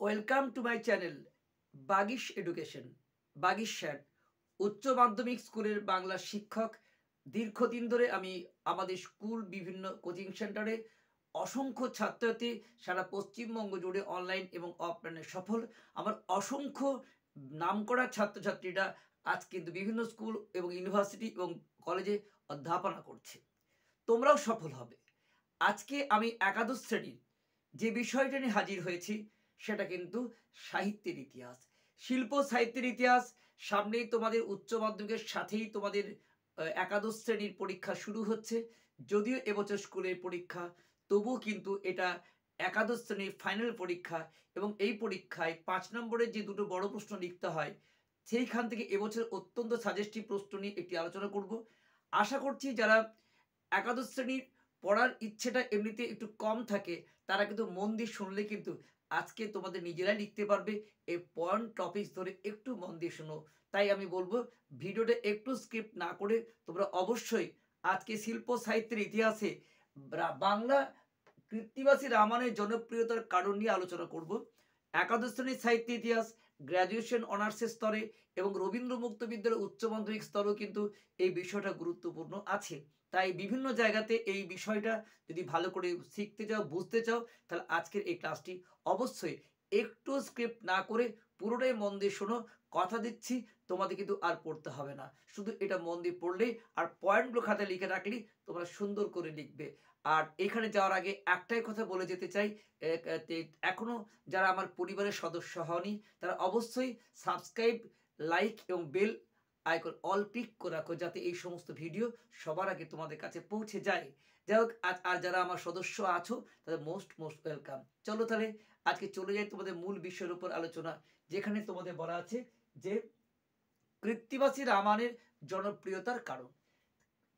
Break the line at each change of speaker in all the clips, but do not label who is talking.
Welcome to my channel Bagish education. Bagish sir উচ্চ মাধ্যমিক স্কুলের বাংলা শিক্ষক। দীর্ঘদিন ধরে আমি আমাদের স্কুল বিভিন্ন কোচিং সেন্টারে অসংখ্য ছাত্রছাত্রী সারা পশ্চিমবঙ্গ জুড়ে অনলাইন এবং অফলাইনে সফল। আমার অসংখ্য নামকরা ছাত্রছাত্রীরা আজ কিন্তু বিভিন্ন স্কুল এবং ইউনিভার্সিটি এবং কলেজে অধ্যাপনা করছে। তোমরাও সফল হবে। আজকে আমি একাদশ শ্রেণীর যে বিষয়টা নিয়ে হাজির হয়েছি সেটা কিন্তু সাহিত্যের ইতিহাস, শিল্প সাহিত্যের ইতিহাস। সামনেই তোমাদের উচ্চ মাধ্যমিকের সাথেই তোমাদের একাদশ শ্রেণীর পরীক্ষা শুরু হচ্ছে। যদিও এবছর স্কুলের পরীক্ষা, তবুও কিন্তু এটা একাদশ শ্রেণীর ফাইনাল পরীক্ষা এবং এই পরীক্ষায় 5 নম্বরের যে দুটো বড় প্রশ্ন লিখতে হয় সেইখান থেকে এবছর অত্যন্ত সাজেস্টিভ প্রশ্ন নিয়ে একটি আলোচনা করব। আশা করছি যারা একাদশ শ্রেণীর পড়ার ইচ্ছেটা এমনিতে একটু কম থাকে তারা কিন্তু মন দিয়ে শুনলে কিন্তু আজকে তোমাদের নিজেরাই লিখতে পারবে। এই পয়েন্ট টপিক ধরে একটু মন দিয়ে শোনো। তাই আমি বলবো ভিডিওটা একটু স্কিপ না করে তোমরা অবশ্যই আজকে শিল্প সাহিত্যের ইতিহাসে বাংলা কৃত্তিবাসী রামায়ণের জনপ্রিয়তার কারণ নিয়ে আলোচনা করব। একাদশ শ্রেণীর সাহিত্য ইতিহাস গ্র্যাজুয়েশন অনার্সের স্তরে এবং রবীন্দ্র মুক্ত বিদ্যালয় উচ্চ মাধ্যমিক স্তরেও কিন্তু এই বিষয়টা গুরুত্বপূর্ণ আছে। তাই বিভিন্ন জায়গাতে এই বিষয়টা যদি ভালো করে শিখতে চাও, বুঝতে চাও, তাহলে আজকের এই ক্লাসটি অবশ্যই একটু স্ক্রিপ্ট না করে পুরোটাই মন দিয়ে শোনো। কথা দিচ্ছি তোমাদের কিন্তু আর পড়তে হবে না, শুধু এটা মন দিয়ে পড়লেই আর পয়েন্টগুলো খাতায় লিখে রাখলেই তোমরা সুন্দর করে লিখবে। আর এখানে যাওয়ার আগে একটাই কথা বলে যেতে চাই, এখনও যারা আমার পরিবারের সদস্য হওনি তারা অবশ্যই সাবস্ক্রাইব, লাইক এবং বেল আইকন অল ক্লিক করে রাখো, যাতে এই সমস্ত ভিডিও সবার আগে তোমাদের কাছে পৌঁছে যায়। যাই হোক, আর যারা আমার সদস্য আছো তাদের মোস্ট ওয়েলকাম। চলো তাহলে আজকে চলে যাই তোমাদের মূল বিষয়ের উপর আলোচনা, যেখানে তোমাদের বলা আছে যে কৃত্তিবাসী রামায়ণের জনপ্রিয়তার কারণ।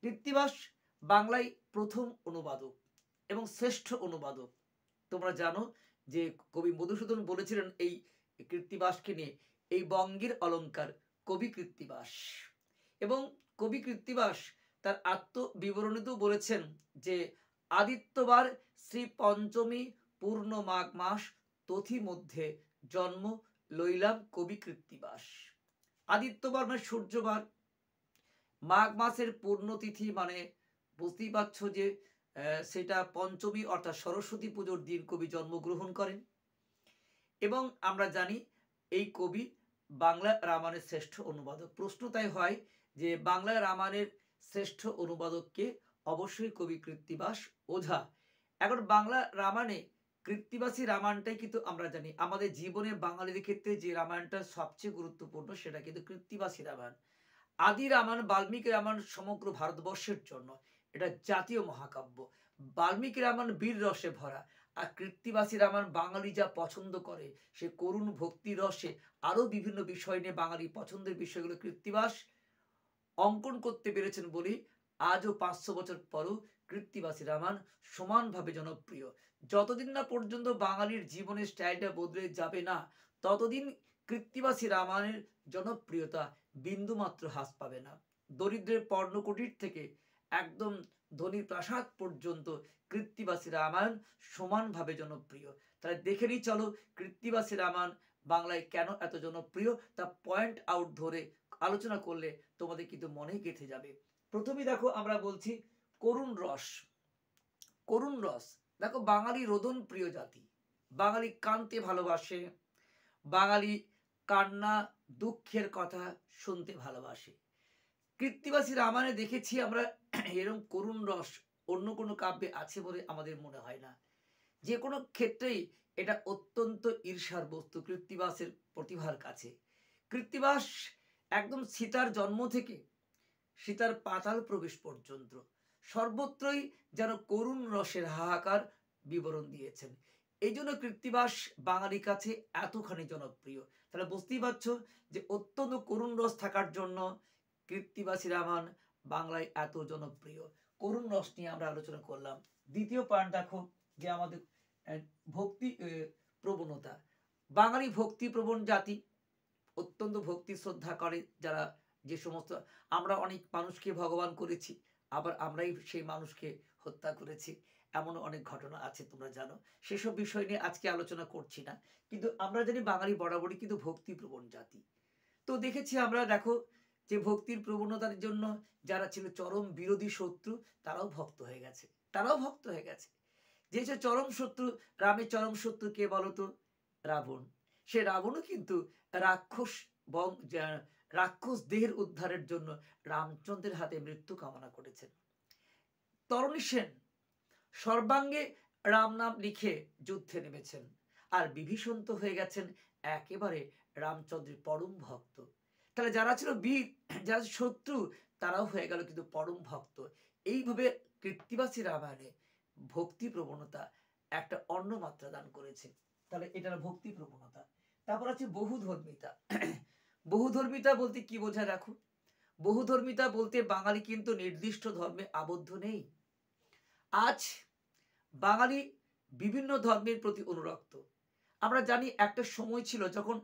কৃত্তিবাস বাংলায় প্রথম অনুবাদক এবং শ্রেষ্ঠ অনুবাদক। তোমরা জানো যে কবি মধুসূদন বলেছিলেন এই কৃত্তিবাসকে নিয়ে, এই বঙ্গের অলঙ্কার কবি কৃত্তিবাস। এবং কবি কৃত্তিবাস তার আত্মবিবরণীতেও বলেছেন যে আদিত্যবার শ্রী পঞ্চমী পূর্ণ মাঘ মাস তথি মধ্যে জন্ম লইলাম কবি কৃত্তিবাস। আদিত্যবার মানে সূর্যবার, মাঘ মাসের পূর্ণতিথি মানে বুঝতেই পারছ যে সেটা পঞ্চমী অর্থাৎ সরস্বতী পুজোর দিন কবি জন্মগ্রহণ করেন। এবং আমরা জানি এই কবি বাংলা রামায়ণের শ্রেষ্ঠ অনুবাদক। প্রশ্ন তাই হয় যে বাংলা রামায়ণের শ্রেষ্ঠ অনুবাদককে, অবশ্যই কবি কৃত্তিবাস ওঝা। এখন বাংলা রামায়ণে কৃত্তিবাসী রামায়ণটাই কিন্তু আমরা জানি আমাদের জীবনে বাঙালির ক্ষেত্রে যে রামায়ণটা সবচেয়ে গুরুত্বপূর্ণ সেটা কিন্তু কৃত্তিবাসী রামায়ণ। আদি রামায়ণ, বাল্মীকি রামায়ণ সমগ্র ভারতবর্ষের জন্য এটা জাতীয় মহাকাব্য। বাল্মীকি রামায়ণ বীর রসে ভরা, আর কৃত্তিবাসী রামায়ণ বাঙালি যা পছন্দ করে সে করুণ ভক্তি রসে আরও বিভিন্ন বিষয় নিয়ে বাঙালি পছন্দের বিষয়গুলো কৃত্তিবাস অঙ্কন করতে পেরেছেন বলেই আজও 500 বছর পরও কৃত্তিবাসী রামায়ণ সমানভাবে জনপ্রিয়। যতদিন না পর্যন্ত বাঙালির জীবনের স্টাইলটা বদলে যাবে না, ততদিন কৃত্তিবাসী রামায়ণের জনপ্রিয়তা বিন্দুমাত্র হ্রাস পাবে না। দরিদ্রের পর্ণকুটির থেকে একদম ধনীর প্রাসাদ পর্যন্ত কৃত্তিবাসী রামায়ণ সমানভাবে জনপ্রিয়। তাহলে দেখে নিই চলো কৃত্তিবাসী রামায়ণ বাংলায় কেন এত জনপ্রিয়, তা পয়েন্ট আউট ধরে আলোচনা করলে তোমাদের কিন্তু মনেই গেঁথে যাবে। প্রথমেই দেখো আমরা বলছি করুণ রস। করুণ রস দেখো, বাঙালি রোদন প্রিয় জাতি, বাঙালি কানতে ভালোবাসে, বাঙালি কান্না দুঃখের কথা শুনতে ভালোবাসে। কৃত্তিবাসী রামায়ণে দেখেছি আমরা এরকম করুণ রস অন্য কোনো কাব্যে আছে বলে আমাদের মনে হয় না। যে কোনো ক্ষেত্রেই এটা অত্যন্ত ঈর্ষার বস্তু কৃত্তিবাসের প্রতিভার কাছে। কৃত্তিবাস একদম সীতার জন্ম থেকে সীতার পাতাল প্রবেশ পর্যন্ত সর্বত্রই যেন করুণ রসের হাহাকার বিবরণ দিয়েছেন। এই জন্য কৃত্তিবাস বাঙালির কাছে এতখানি জনপ্রিয়। তাহলে বুঝতেই পারছো যে অত্যন্ত করুণ রস থাকার জন্য কৃত্তিবাসী রামায়ণ বাংলায় এত জনপ্রিয়। করুণ রস নিয়ে আমরা আলোচনা করলাম। দ্বিতীয় পয়েন্ট দেখো যে আমাদের ভক্তি প্রবণতা। বাঙালি ভক্তি প্রবণ জাতি, অত্যন্ত ভক্তি শ্রদ্ধা করে যারা। যে সমস্ত আমরা অনেক মানুষকে ভগবান করেছি, আবার আমরাই সেই মানুষকে হত্যা করেছি। এমন অনেক ঘটনা আছে, তোমরা জানো। সেসব বিষয় নিয়ে আজকে আলোচনা করছি না। কিন্তু আমরা জানি বাঙালি বরাবরই কিন্তু ভক্তিপ্রবণ জাতি। তো দেখেছি আমরা, দেখো, যে ভক্তির প্রবণতার জন্য যারা ছিল চরম বিরোধী শত্রু, তারাও ভক্ত হয়ে গেছে। তারাও ভক্ত হয়ে গেছে। যে চরম শত্রু, রামের চরম শত্রু কে বলতো? রাবণ। সে রাবণও কিন্তু রাক্ষস রাক্ষস দেহের উদ্ধারের জন্য রামচন্দ্রের হাতে মৃত্যু কামনা করেছেন। তরণী সেন সর্বাঙ্গে রাম নাম লিখে যুদ্ধে নেমেছেন, আর বিভীষণ তো হয়ে গেছেন একেবারে রামচন্দ্রের পরম ভক্ত। তাহলে যারা ছিল বীর, যারা শত্রু, তারাও হয়ে গেল কিন্তু পরম ভক্ত। এইভাবে কৃত্তিবাসী রামায়ণে ভক্তি প্রবণতা একটা অন্য মাত্রা দান করেছে। তাহলে এটা ভক্তি প্রবণতা। তারপর আছে বহুধর্মিতা। বহুধর্মিতা বলতে কি বোঝায় দেখো? বহুধর্মিতা বলতে বাঙালি কিন্তু নির্দিষ্ট ধর্মে আবদ্ধ নেই। আজ বাঙালি বিভিন্ন ধর্মের প্রতি অনুরক্ত। আমরা জানি একটা সময় ছিল যখন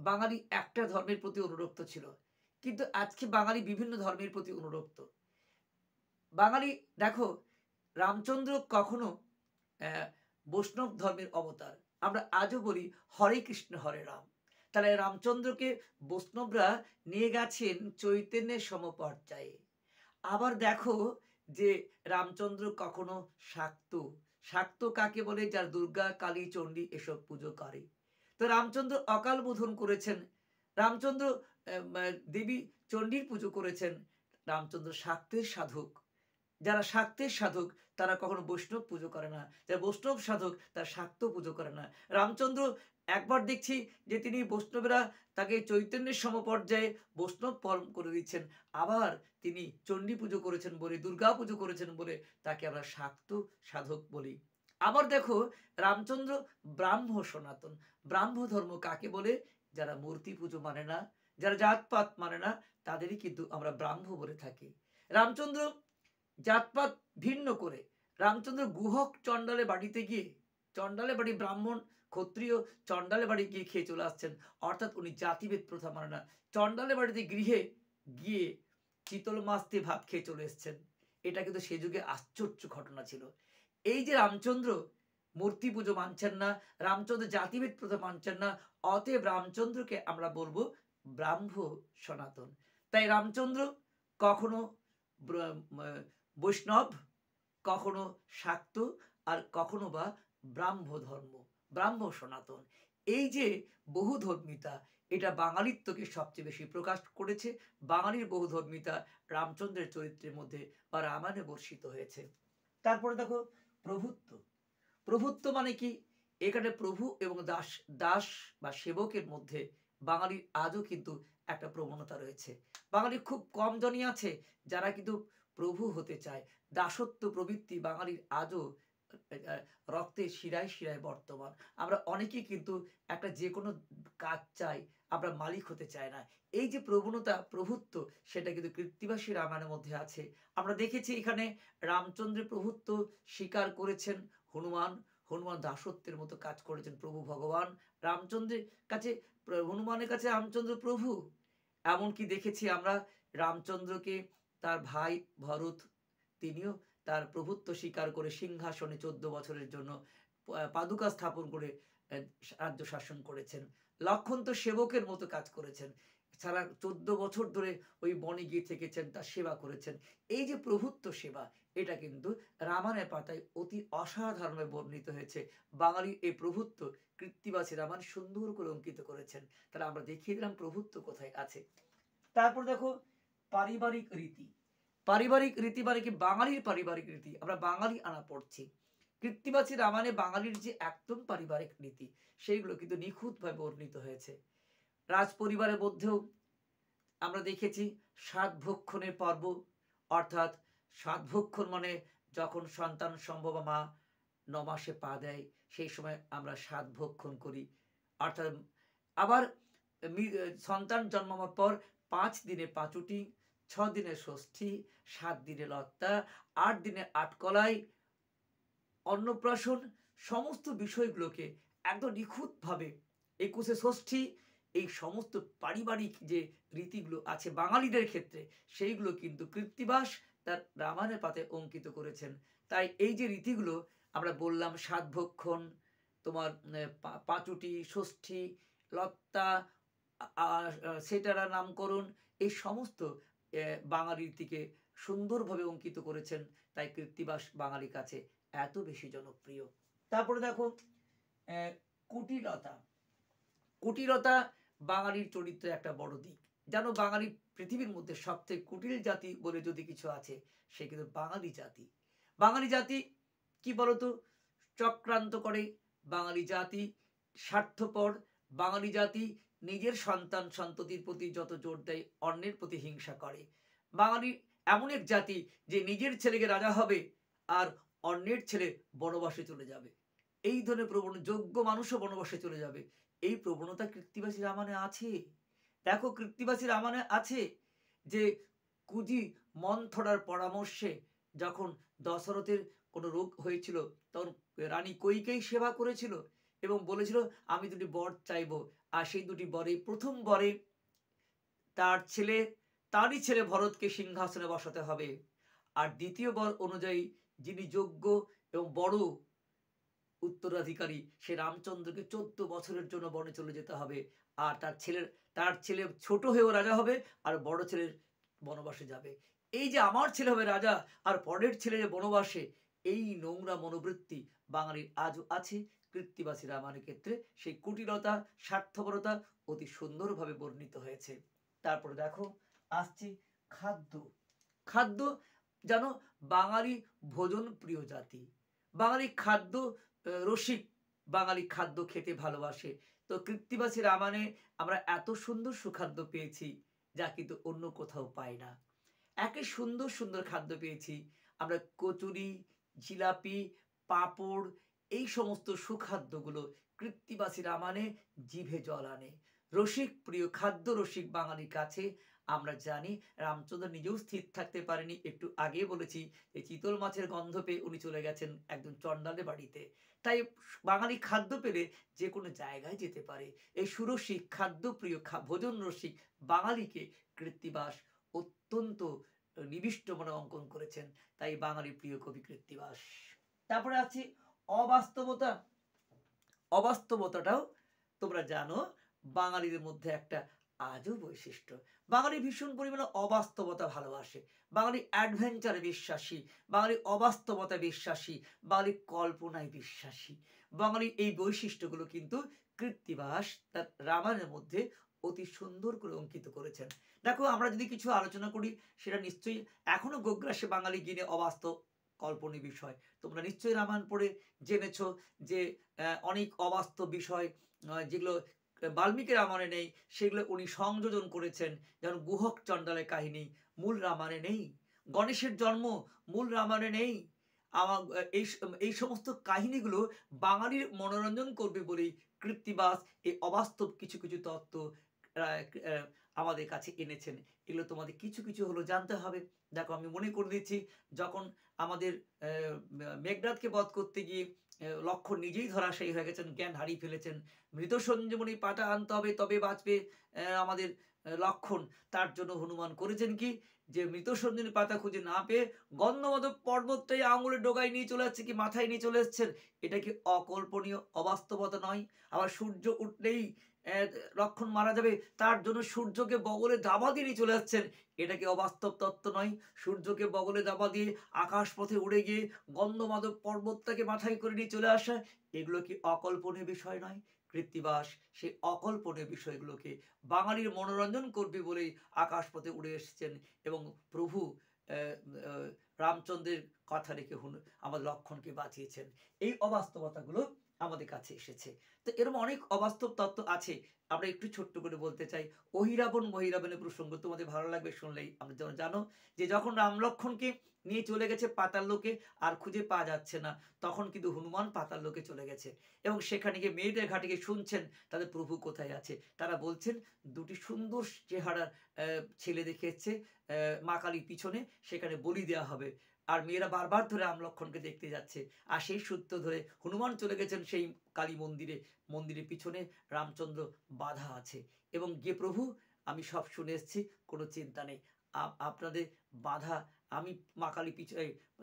বাঙালি একটা ধর্মের প্রতি অনুরক্ত ছিল, কিন্তু আজকে বাঙালি বিভিন্ন ধর্মের প্রতি অনুরক্ত। বাঙালি দেখো, রামচন্দ্র কখনো বৈষ্ণব ধর্মের অবতার। আমরা আজও বলি হরে কৃষ্ণ হরে রাম। তাহলে রামচন্দ্রকে বৈষ্ণবরা নিয়ে গেছেন চৈতন্যের সমপর্যায়ে। আবার দেখো যে রামচন্দ্র কখনো শাক্ত। শাক্ত কাকে বলে? যার দুর্গা, কালী, চণ্ডী এসব পুজো করে। তো রামচন্দ্র অকাল বোধন করেছেন, রামচন্দ্র দেবী চণ্ডীর পুজো করেছেন। রামচন্দ্র শাক্তের সাধক। যারা শাক্তের সাধক তারা কখনো বৈষ্ণব পুজো করে না, যারা বৈষ্ণব সাধক তারা শাক্ত পুজো করে না। রামচন্দ্র একবার দেখছি যে তিনি বৈষ্ণবেরা তাকে চৈতন্যের সমপর্যায়ে বৈষ্ণব পালন করে দিচ্ছেন, আবার তিনি চণ্ডী পুজো করেছেন বলে, দুর্গা পুজো করেছেন বলে তাকে আমরা শাক্ত সাধক বলি। আবার দেখো, রামচন্দ্র ব্রাহ্ম সনাতন। ব্রাহ্ম ধর্ম কাকে বলে? যারা মূর্তি পুজো মানে না, যারা জাতপাত মানে না, তাদেরই কিন্তু আমরা ব্রাহ্ম বলে থাকি। রামচন্দ্র জাতপাত ভিন্ন করে রামচন্দ্র গুহক চণ্ডালে বাড়িতে গিয়ে, চণ্ডালে বাড়ি ব্রাহ্মণ ক্ষত্রিয় চণ্ডালে বাড়ি গিয়ে খেয়ে চলে আসছেন, অর্থাৎ উনি জাতিভেদ প্রথা মানে না। চণ্ডালে বাড়িতে গৃহে গিয়ে চিতল মাছ দিয়ে ভাত খেয়ে চলে এসছেন। এটা কিন্তু সে যুগে আশ্চর্য ঘটনা ছিল। এই যে রামচন্দ্র মূর্তি পুজো মানছেন না, রামচন্দ্র জাতিভেদ প্রথা মানছেন না, অতএব রামচন্দ্রকে আমরা বলবো ব্রাহ্ম সনাতন। তাই রামচন্দ্র কখনো বৈষ্ণব, কখনো শাক্ত, আর কখনো বা ব্রাহ্ম ধর্ম, ব্রাহ্ম সনাতন। এই যে বহুধর্মিতা, এটা বাঙালিত্বকে সবচেয়ে বেশি প্রকাশ করেছে। বাঙালির বহুধর্মিতা রামচন্দ্রের চরিত্রের মধ্যে বা রামায়ণে বর্ষিত হয়েছে। তারপরে দেখো প্রভুত্ব। প্রভুত্ব মানে কি? এখানে প্রভু এবং দাস, দাস বা সেবকের মধ্যে বাঙালির আজও কিন্তু একটা প্রবণতা রয়েছে। বাঙালির খুব কম জনই আছে যারা কিন্তু প্রভু হতে চায়। দাসত্ব প্রবৃত্তি বাঙালির আজও রক্তে শিরায় শিরায় বর্তমান। আমরা অনেকেই কিন্তু একটা যে কোনো কাজ চাই, আমরা মালিক হতে চাই না। এই যে প্রবণতা, প্রভুত্ব, সেটা কিন্তু কৃত্তিবাসী রামায়ণের মধ্যে আছে। আমরা দেখেছি এখানে রামচন্দ্রের প্রভুত্ব স্বীকার করেছেন হনুমান। হনুমান দাসত্বের মতো কাজ করেছেন প্রভু ভগবান রামচন্দ্রের কাছে। হনুমানের কাছে রামচন্দ্র প্রভু। এমনকি দেখেছি আমরা রামচন্দ্রকে তার ভাই ভরত, তিনিও তার প্রভুত্ব স্বীকার করে সিংহাসনে 14 বছরের জন্য পাদুকা স্থাপন করে রাজ্য শাসন করেছেন। লক্ষণ তো সেবকের মতো কাজ করেছেন, সারা 14 বছর ধরে ওই বনে গিয়ে থেকেছেন, তার সেবা করেছেন। এই যে প্রভুত্ব সেবা, এটা কিন্তু রামায়ণের পাতায় অতি অসাধারণভাবে বর্ণিত হয়েছে। বাঙালির এই প্রভুত্ব কৃত্তিবাসী রামায়ণ সুন্দর করে অঙ্কিত করেছেন। তাহলে আমরা দেখিয়ে দিলাম প্রভুত্ব কোথায় আছে। তারপর দেখো পারিবারিক রীতি। পারিবারিক রীতি মানে কি? বাঙালির পারিবারিক রীতি। আমরা বাঙালি আনা পড়ছি। কৃত্তিবাসী রামায়ণে বাঙালির যে একদম পারিবারিক নীতি, সেইগুলো কিন্তু নিখুঁতভাবে বর্ণিত হয়েছে। রাজ পরিবারের মধ্যেও আমরা দেখেছি সাতভক্ষণের পর্ব, অর্থাৎ সাতভক্ষণ মানে যখন সন্তান সম্ভব মা 9 মাসে পা দেয়, সেই সময় আমরা সাতভক্ষণ করি। অর্থাৎ আবার সন্তান জন্মানোর পর 5 দিনে পাঁচুটি, 6 দিনে ষষ্ঠী, 7 দিনে লত্তা, 8 দিনে আটকলাই, অন্নপ্রাশন, সমস্ত বিষয়গুলোকে একদম নিখুঁতভাবে 21শে ষষ্ঠী, এই সমস্ত পারিবারিক যে রীতিগুলো আছে বাঙালিদের ক্ষেত্রে, সেইগুলো কিন্তু কৃত্তিবাস তার রামায়ণের পাতায় অঙ্কিত করেছেন। তাই এই যে রীতিগুলো আমরা বললাম, সাতভক্ষণ, তোমার পাঁচুটি, ষষ্ঠী, লত্তা, সেটারা নামকরণ, এই সমস্ত বাঙালি রীতিকে সুন্দরভাবে অঙ্কিত করেছেন। তাই কৃত্তিবাস বাঙালির কাছে এত বেশি জনপ্রিয়। তারপরে দেখো কুটিলতা। কুটিলতা বাঙালির চরিত্রের একটা বড় দিক। জানো, বাঙালি পৃথিবীর মধ্যে সবথেকে কুটিল জাতি বলে যদি কিছু আছে, সে কিন্তু বাঙালি জাতি। বাঙালি জাতি কি বলতো, চক্রান্ত করে, বাঙালি জাতি স্বার্থপর, বাঙালি জাতি নিজের সন্তান সন্ততির প্রতি যত জোর দেয়, অন্যের প্রতি হিংসা করে। বাঙালি এমন এক জাতি যে নিজের ছেলেকে রাজা হবে আর অন্যের ছেলে বনবাসে চলে যাবে। এই ধরনের প্রবণতা, যোগ্য মানুষও বনবাসে চলে যাবে, এই প্রবণতা কৃত্তিবাসী রামায়ণে আছে। দেখো, কৃত্তিবাসী রামায়ণে আছে যে কুজি মন্থরার পরামর্শে যখন দশরথের কোনো রোগ হয়েছিল, তখন রানী কইকেয়ী সেবা করেছিল এবং বলেছিল আমি দুটি বর চাইব। আর সেই দুটি বরে প্রথম বরে তারই ছেলে ভরতকে সিংহাসনে বসাতে হবে, আর দ্বিতীয় বর অনুযায়ী যিনি যোগ্য এবং বড় উত্তরাধিকারী, সে রামচন্দ্রকে 14 বছরের জন্য বনে চলে যেতে হবে। আর তার ছেলে ছোট হয়েও রাজা হবে, আর বড় ছেলের বনবাসে যাবে। এই যে আমার ছেলে হবে রাজা আর পরের ছেলে বনবাসে, এই নোংরা মনোবৃত্তি বাঙালির আজও আছে। কৃত্তিবাসী রামায়ণের ক্ষেত্রে সেই কুটিলতা, স্বার্থপরতা অতি সুন্দরভাবে বর্ণিত হয়েছে। তারপরে দেখো আসছে খাদ্য। খাদ্য জানো, বাঙালি ভোজন প্রিয় জাতি, বাঙালি খাদ্য রসিক, বাঙালি খাদ্য খেতে ভালোবাসে। তো কৃত্তিবাসী রামায়ণে আমরা এত সুন্দর সুখাদ্য পেয়েছি যা কিন্তু অন্য কোথাও পাই না। একে সুন্দর সুন্দর খাদ্য পেয়েছি আমরা, কচুরি, জিলাপি, পাঁপড়, এই সমস্ত সুখাদ্যগুলো কৃত্তিবাসী রামায়ণে জিভে জল আনে। রসিক প্রিয়, খাদ্য রসিক বাঙালির কাছে আমরা জানি রামচন্দ্র নিজেও স্থির থাকতে পারেনি। একটু আগে বলেছি যে চিতল মাছের গন্ধ পেয়ে উনি চলে গেছেন একজন চণ্ডালের বাড়িতে। তাই বাঙালি খাদ্য পেলে যে কোনো জায়গায় যেতে পারে। এই সুরসিক, খাদ্যপ্রিয়, ভোজন রসিক বাঙালিকে কৃত্তিবাস অত্যন্ত নিবিষ্ট মনে অঙ্কন করেছেন। তাই বাঙালি প্রিয় কবি কৃত্তিবাস। তারপরে আছে অবাস্তবতা। অবাস্তবতাটাও তোমরা জানো বাঙালিদের মধ্যে একটা আজও বৈশিষ্ট্য। বাঙালি ভীষণ পরিমাণে অবাস্তবতা ভালোবাসে, বাঙালি অ্যাডভেঞ্চারে বিশ্বাসী, বাঙালি অবাস্তবতা বিশ্বাসী, বাঙালি কল্পনায় বিশ্বাসী। বাঙালি এই বৈশিষ্ট্যগুলো কিন্তু কৃত্তিবাস তার রামায়ণের মধ্যে অতি সুন্দর করে অঙ্কিত করেছেন। দেখো, আমরা যদি কিছু আলোচনা করি সেটা নিশ্চয়ই এখনো গোগ্রাসে বাঙালি গিনে অবাস্তব কল্পনীয় বিষয়। তোমরা নিশ্চয়ই রামায়ণ পড়ে জেনেছ যে অনেক অবাস্তব বিষয় যেগুলো বাল্মীকি রামায়ণে নেই, সেগুলো উনি সংযোজন করেছেন। যেমন গুহক চণ্ডালের কাহিনী মূল রামায়ণে নেই, গণেশের জন্ম মূল রামায়ণে নেই। এই সমস্ত কাহিনীগুলো বাঙালির মনোরঞ্জন করবে বলেই কৃত্তিবাস এই অবাস্তব কিছু কিছু তত্ত্ব আমাদের কাছে এনেছেন। এগুলো তোমাদের কিছু কিছু হলো জানতে হবে। দেখো, আমি মনে করে দিচ্ছি, যখন আমাদের মেঘনাদকে বধ করতে গিয়ে লক্ষ্মণ নিজেই ধরাশায়ী হয়ে গেছেন, জ্ঞান হারিয়ে ফেলেছেন, মৃত সঞ্জীবনী পাতা আনতে হবে তবে বাঁচবে আমাদের লক্ষ্মণ। তার জন্য হনুমান করেছেন কি, যে মৃত সঞ্জীবনী পাতা খুঁজে না পেয়ে গন্ধমাদক পর্বতটাই আঙুলের ডগায় নিয়ে চলে যাচ্ছে কি মাথায় নিয়ে চলে এসছেন। এটা কি অকল্পনীয় অবাস্তবতা নয়? আবার সূর্য উঠলেই লক্ষ্মণ মারা যাবে, তার জন্য সূর্যকে বগলে দাবা দিয়ে নিয়ে চলে যাচ্ছেন। এটা কি অবাস্তব তত্ত্ব নয়? সূর্যকে বগলে দাবা দিয়ে আকাশ পথে উড়ে গিয়ে গন্ধমাদক পর্বতটাকে মাথায় করে নিয়ে চলে আসা, এগুলো কি অকল্পনীয় বিষয় নয়? কৃত্তিবাস সেই অকল্পনীয় বিষয়গুলোকে বাঙালির মনোরঞ্জন করবে বলেই আকাশ পথে উড়ে এসেছেন এবং প্রভু রামচন্দ্রের কথা রেখে আমাদের লক্ষ্মণকে বাঁচিয়েছেন। এই অবাস্তবতাগুলো আমাদের কাছে এসেছে। তো এরকম অনেক অবাস্তব তত্ত্ব আছে, আমরা একটু ছোট্ট করে বলতে চাই। অহিরাবণ মহিরাবণের প্রসঙ্গ তোমাদের ভালো লাগবে শুনলেই। আমরা জানো যে যখন রাম লক্ষ্মণকে নিয়ে চলে গেছে পাতাল লোকে আর খুঁজে পাওয়া যাচ্ছে না, তখন কিন্তু হনুমান পাতাল লোকে চলে গেছে এবং সেখানে গিয়ে মেয়েদের ঘাটে গিয়ে শুনছেন তাদের প্রভু কোথায় আছে। তারা বলছেন দুটি সুন্দর চেহারার ছেলে দেখে এসছে মা কালীর পিছনে, সেখানে বলি দেওয়া হবে। আর মেয়েরা বারবার ধরে রাম লক্ষ্মণকে দেখতে যাচ্ছে, আর সেই সূত্র ধরে হনুমান চলে গেছেন সেই কালী মন্দিরের পিছনে রামচন্দ্র বাধা আছে এবং গিয়ে প্রভু আমি সব শুনে এসেছি, কোনো চিন্তা নেই, আপনাদের বাধা আমি মা কালী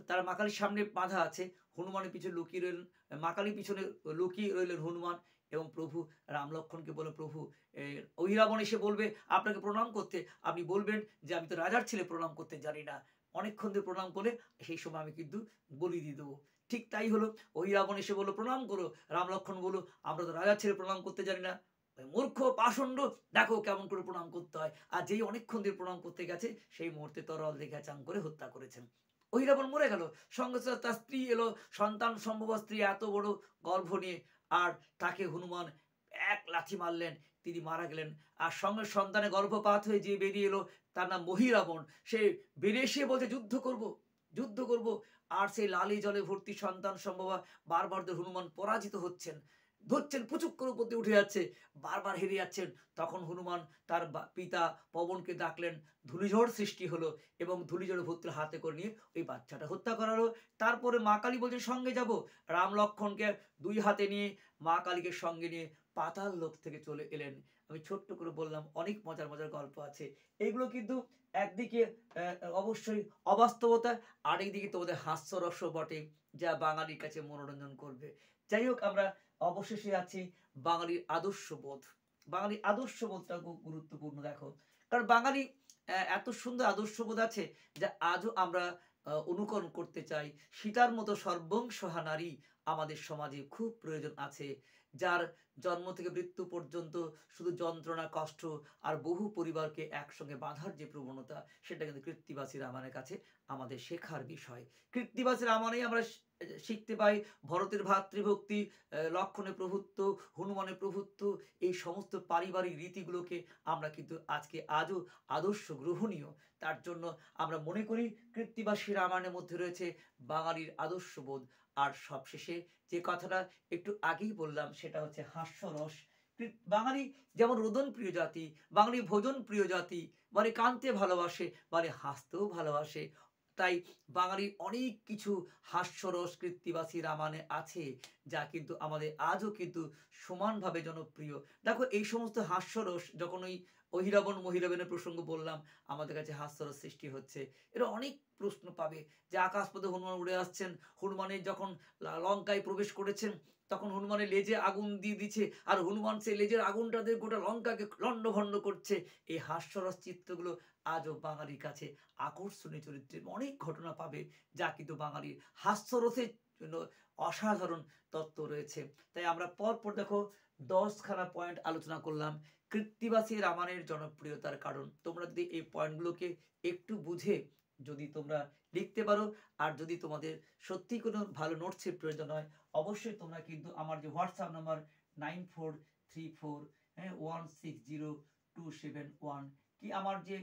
তারা মা কালীর সামনে বাধা আছে, হনুমানের পিছনে লুকিয়ে রইলেন, মা কালীর পিছনে লুকিয়ে রইলেন হনুমান এবং প্রভু রাম লক্ষ্মণকে বলে, প্রভু অহিরাবণ এসে বলবে আপনাকে প্রণাম করতে, আপনি বলবেন যে আমি তো রাজার ছেলে, প্রণাম করতে জানি না, অনেকক্ষণ ধরে প্রণাম করে সেই সময় আমি কিন্তু বলি দিয়ে দেবো। ঠিক তাই হলো, অহিরাবণ এসে বললো প্রণাম করো, রাম লক্ষ্মণ বললো আমরা তো রাজার ছেলে, প্রণাম করতে জানি না, মূর্খ পাষণ্ড, দেখো কেমন করে প্রণাম করতে হয়। আর যেই অনেকক্ষণ ধরে প্রণাম করতে গেছে সেই মুহূর্তে তরল দেখে চাং করে হত্যা করেছেন। অহিরাবণ মরে গেল, সঙ্গে সঙ্গে তার স্ত্রী এলো, সন্তান সম্ভব স্ত্রী এত বড় গর্ভ নিয়ে, আর তাকে হনুমান এক লাথি মারলেন, তিনি মারা গেলেন। আর সঙ্গে সন্তানে গর্ভপাত হয়ে যে বেরিয়ে এলো তার নাম মহিরাবণ, সে বেরিয়ে এসে বলছে যুদ্ধ করব, যুদ্ধ করব। আর সেই লালি জলে ভর্তি সন্তান সম্ভব বারবার হনুমান পরাজিত হচ্ছেন, ধরছেন, পুচুক করে উপর দিয়ে উঠে যাচ্ছে, বারবার হেরে যাচ্ছেন। তখন হনুমান তার পিতা পবনকে ডাকলেন, ধূলিঝড় সৃষ্টি হলো এবং ধূলিঝড়ে ভূতকে হাতে করে নিয়ে ওই বাচ্চাটা হত্যা করালো। তারপরে মা কালী বলছেন সঙ্গে যাব, রাম লক্ষ্মণকে দুই হাতে নিয়ে মা কালীকে সঙ্গে নিয়ে পাতাল লোক থেকে চলে এলেন। আমি ছোট্ট করে বললাম, অনেক মজার মজার গল্প আছে। এগুলো কিন্তু একদিকে অবশ্যই অবাস্তবতা, আরেকদিকে তোমাদের হাস্যরস বটে, যা বাঙালির কাছে মনোরঞ্জন করবে। যাই হোক, আমরা অবশেষে আছি বাঙালির আদর্শবোধ। বাঙালির আদর্শবোধটা খুব গুরুত্বপূর্ণ। দেখো, কারণ বাঙালি এত সুন্দর আদর্শবোধ আছে যা আজও আমরা অনুকরণ করতে চাই। সীতার মতো সর্বংসহা নারী আমাদের সমাজে খুব প্রয়োজন আছে, যার জন্ম থেকে মৃত্যু পর্যন্ত শুধু যন্ত্রণা, কষ্ট আর বহু পরিবারকে একসঙ্গে বাঁধার যে প্রবণতা, সেটা কিন্তু কৃত্তিবাসী রামায়ণের কাছে আমাদের শেখার বিষয়। কৃত্তিবাসী রামায়ণেই আমরা শিখতে পাই ভরতের ভ্রাতৃভক্তি, লক্ষ্মণের প্রভুত্ব, হনুমানের প্রভুত্ব, এই সমস্ত পারিবারিক রীতিগুলোকে আমরা কিন্তু আজও আদর্শ গ্রহণীয়। তার জন্য আমরা মনে করি কৃত্তিবাসী রামায়ণের মধ্যে রয়েছে বাঙালির আদর্শবোধ। আর সবশেষে যে কথাটা একটু আগেই বললাম সেটা হচ্ছে হাস্যরস। বাঙালি যেমন রোদন প্রিয় জাতি, বাঙালি ভোজন প্রিয় জাতি, মানে কাঁদতে ভালোবাসে, মানে হাসতেও ভালোবাসে। তাই বাঙালির অনেক কিছু হাস্যরস কৃত্তিবাসী রামায়ণে আছে, যা কিন্তু আমাদের আজও কিন্তু সমানভাবে জনপ্রিয়। দেখো, এই সমস্ত হাস্যরস যখন ওই অহিরাবণ মহিরাবণের প্রসঙ্গ বললাম, আমাদের কাছে হাস্যরস সৃষ্টি হচ্ছে। এরা অনেক প্রশ্ন পাবে যে আকাশপথে হনুমান উড়ে আসছেন, হনুমানের যখন লঙ্কায় প্রবেশ করেছেন তখন হনুমানের লেজে আগুন দিয়ে দিচ্ছে, আর হনুমান সেই লেজের আগুনটা দিয়ে গোটা লঙ্কাকে লণ্ডভণ্ড করছে। এই হাস্যরস চিত্রগুলো আজও বাঙালির কাছে আকর্ষণীয় চরিত্রের অনেক ঘটনা পাবে, যা কিন্তু বাঙালির হাস্যরসের জন্য অসাধারণ তত্ত্ব রয়েছে। তাই আমরা পরপর দেখো 10খানা পয়েন্ট আলোচনা করলাম কৃত্তিবাসী রামায়ণের জনপ্রিয়তার কারণ। তোমরা যদি এই পয়েন্টগুলোকে একটু বুঝে যদি তোমরা লিখতে পারো, আর যদি তোমাদের সত্যি কোনো ভালো নোটসের প্রয়োজন হয়, অবশ্যই তোমরা কিন্তু আমার যে হোয়াটসঅ্যাপ নাম্বার 9434160271, কি আমার যে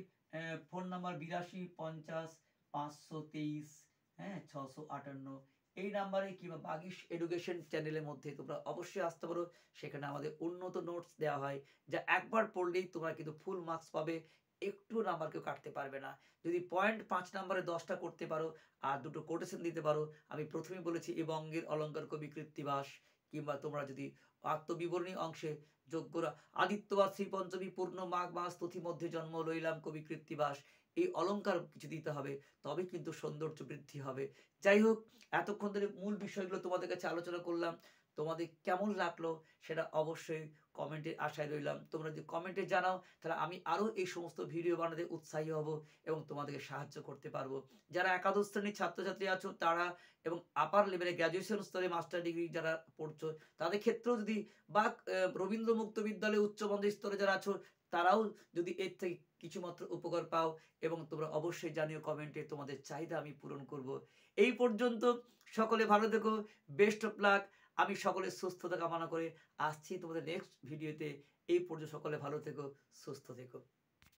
ফোন নাম্বার 8250532658, এই নাম্বারে কিংবা বাগিশ এডুকেশন চ্যানেলের মধ্যে তোমরা অবশ্যই আসতে পারো। সেখানে আমাদের উন্নত নোটস দেওয়া হয়, যা একবার পড়লেই তোমরা কিন্তু ফুল মার্কস পাবে, একটু নাম্বার কেউ কাটতে পারবে না। যদি পয়েন্ট 5 নাম্বারে 10টা করতে পারো আর দুটো কোটেশন দিতে পারো, আমি প্রথমেই বলেছি এ বঙ্গের অলঙ্কার কবি কৃত্তিবাস, কিংবা তোমরা যদি আত্মবিবরণী অংশে যোগ্যরা আদিত্যবাদ শ্রী পঞ্চমী পূর্ণ মাঘ মাস তিথি মধ্যে জন্ম লইলাম কবি কৃত্তিবাস, এই অলঙ্কার কিছু দিতে হবে, তবে কিন্তু সৌন্দর্য বৃদ্ধি হবে। যাই হোক, এতক্ষণ ধরে মূল বিষয়গুলো তোমাদের কাছে আলোচনা করলাম। তোমাদের কেমন লাগলো সেটা অবশ্যই কমেন্টের আশায় রইলাম। তোমরা যদি কমেন্টে জানাও তাহলে আমি আরও এই সমস্ত ভিডিও বানাতে উৎসাহী হব এবং তোমাদেরকে সাহায্য করতে পারবো। যারা একাদশ শ্রেণীর ছাত্রছাত্রী আছো তারা, এবং আপার লেভেলে গ্র্যাজুয়েশন স্তরে মাস্টার ডিগ্রি যারা পড়ছো তাদের ক্ষেত্রেও যদি, বা রবীন্দ্র মুক্ত বিদ্যালয়ে উচ্চ মাধ্যমিক স্তরে যারা আছো তারাও যদি এর থেকে কিছুমাত্র উপকার পাও, এবং তোমরা অবশ্যই জানিও কমেন্টে, তোমাদের চাহিদা আমি পূরণ করব। এই পর্যন্ত সকলে ভালো থেকো, বেস্ট অফ লাক। আমি সকলের সুস্থতা কামনা করে আসছি তোমাদের নেক্সট ভিডিওতে। এই পর্যন্ত সকলে ভালো থেকো, সুস্থ থেকো।